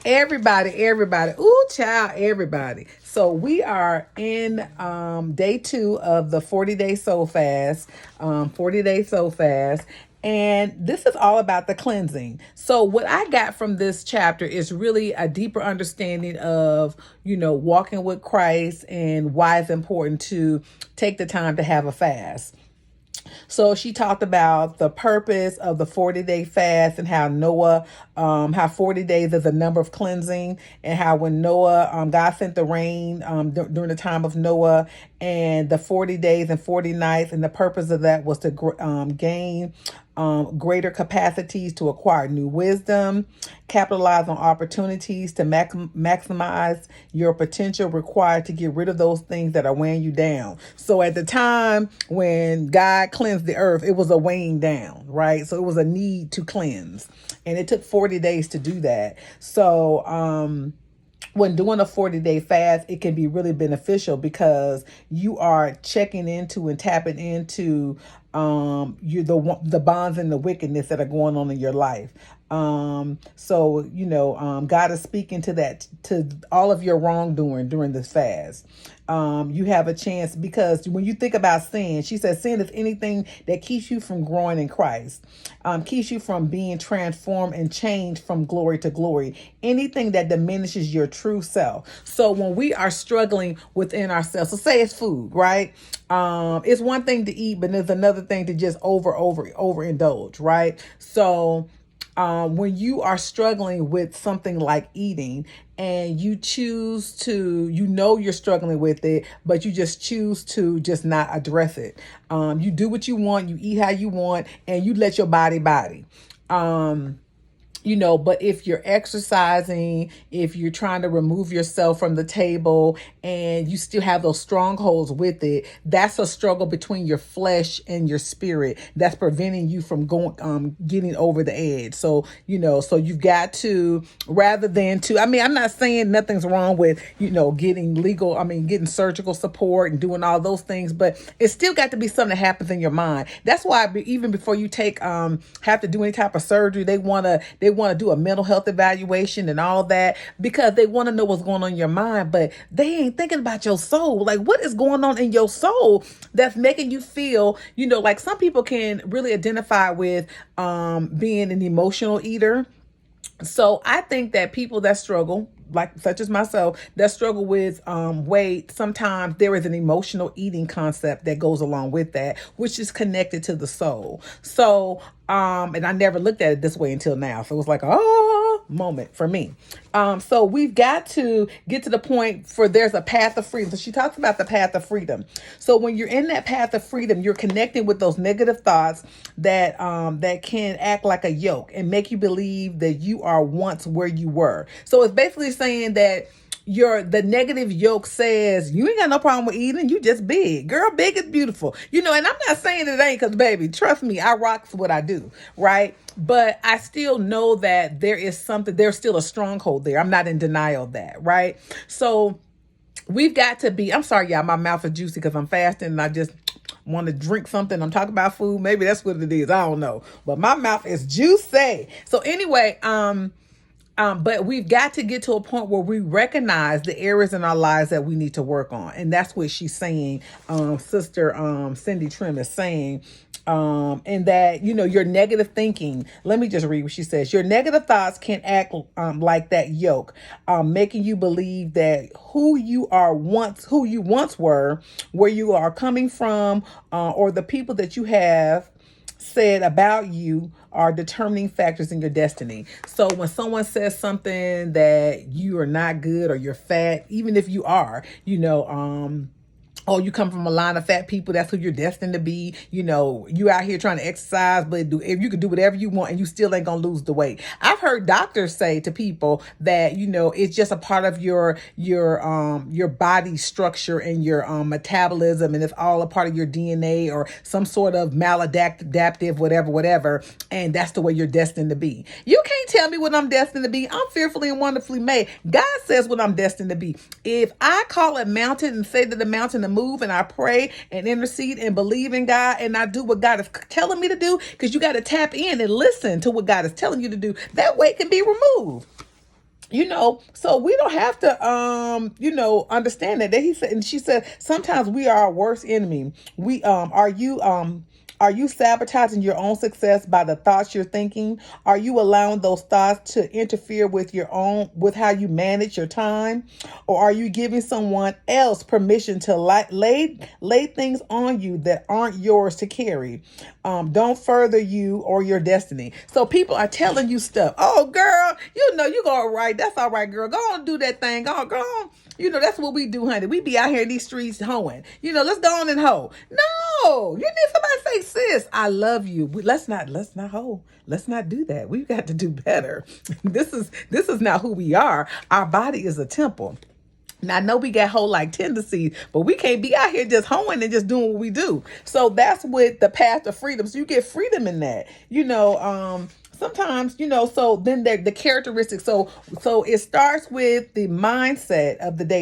Everybody. Ooh, child, everybody. So we are in day 2 of the 40-day soul fast, 40-day soul fast. And this is all about the cleansing. So what I got from this chapter is really a deeper understanding of, walking with Christ and why it's important to take the time to have a fast. So she talked about the purpose of the 40-day fast and how Noah, how 40 days is a number of cleansing, and how when Noah, God sent the rain during the time of Noah, and the 40 days and 40 nights, and the purpose of that was to gain greater capacities to acquire new wisdom, capitalize on opportunities to maximize your potential, required to get rid of those things that are weighing you down. So at the time when God cleansed the earth, it was a weighing down, right? So it was a need to cleanse. And it took 40 days to do that. So, when doing a 40-day fast, it can be really beneficial because you are checking into and tapping into the bonds and the wickedness that are going on in your life. God is speaking to that, to all of your wrongdoing during this fast. You have a chance, because when you think about sin, she says sin is anything that keeps you from growing in Christ, keeps you from being transformed and changed from glory to glory, anything that diminishes your true self. So when we are struggling within ourselves, so say it's food, right? It's one thing to eat, but there's another thing to just overindulge, right? So when you are struggling with something like eating, and you choose to, you're struggling with it, but you just choose to just not address it. You do what you want, you eat how you want, and you let your body. But if you're exercising, if you're trying to remove yourself from the table and you still have those strongholds with it, that's a struggle between your flesh and your spirit that's preventing you from getting over the edge. So, so you've got to, rather than to, I'm not saying nothing's wrong with, getting surgical support and doing all those things, but it's still got to be something that happens in your mind. That's why even before you have to do any type of surgery, they want to do a mental health evaluation and all that, because they want to know what's going on in your mind, but they ain't thinking about your soul. Like, what is going on in your soul that's making you feel, like some people can really identify with being an emotional eater. So I think that people that struggle, like such as myself, that struggle with weight, sometimes there is an emotional eating concept that goes along with that, which is connected to the soul. So, and I never looked at it this way until now. So it was like, moment for me. So we've got to get to the point for there's a path of freedom. So she talks about the path of freedom. So when you're in that path of freedom, you're connecting with those negative thoughts that can act like a yoke and make you believe that you are once where you were. So it's basically saying that the negative yoke says you ain't got no problem with eating, you just big. Girl, big is beautiful. And I'm not saying it ain't, because baby, trust me, I rocks what I do, right? But I still know that there's still a stronghold there. I'm not in denial of that, right? So we've got to be, I'm sorry, y'all, my mouth is juicy because I'm fasting and I just want to drink something. I'm talking about food. Maybe that's what it is. I don't know. But my mouth is juicy. So anyway, but we've got to get to a point where we recognize the areas in our lives that we need to work on. And that's what she's saying. Sister Cindy Trim is saying, and that, your negative thinking, let me just read what she says. Your negative thoughts can act like that yoke, making you believe that who you once were, where you are coming from, or the people that you have said about you are determining factors in your destiny. So when someone says something that you are not good or you're fat, even if you are, oh, you come from a line of fat people, that's who you're destined to be. You out here trying to exercise, but if you could do whatever you want and you still ain't gonna lose the weight. I've heard doctors say to people that, it's just a part of your body structure and your metabolism, and it's all a part of your DNA or some sort of maladaptive, whatever, and that's the way you're destined to be. You can't tell me what I'm destined to be. I'm fearfully and wonderfully made. God says what I'm destined to be. If I call a mountain and say to the mountain to move, and I pray and intercede and believe in God, and I do what God is telling me to do, because you got to tap in and listen to what God is telling you to do, that weight can be removed. So we don't have to understand that he said, and she said, sometimes we are our worst enemy. We are you sabotaging your own success by the thoughts you're thinking? Are you allowing those thoughts to interfere with how you manage your time? Or are you giving someone else permission to lay things on you that aren't yours to carry? Don't further you or your destiny. So people are telling you stuff. Oh, girl, you go right. That's all right, girl. Go on, do that thing. Go on. That's what we do, honey. We be out here in these streets hoeing. Let's go on and hoe. No, you need somebody to say, sis, I love you. Let's not hoe. Let's not do that. We've got to do better. This is not who we are. Our body is a temple. Now, I know we got whole like tendencies, but we can't be out here just hoeing and just doing what we do. So that's with the path to freedom. So you get freedom in that. Sometimes, so then the characteristics. So it starts with the mindset of the day.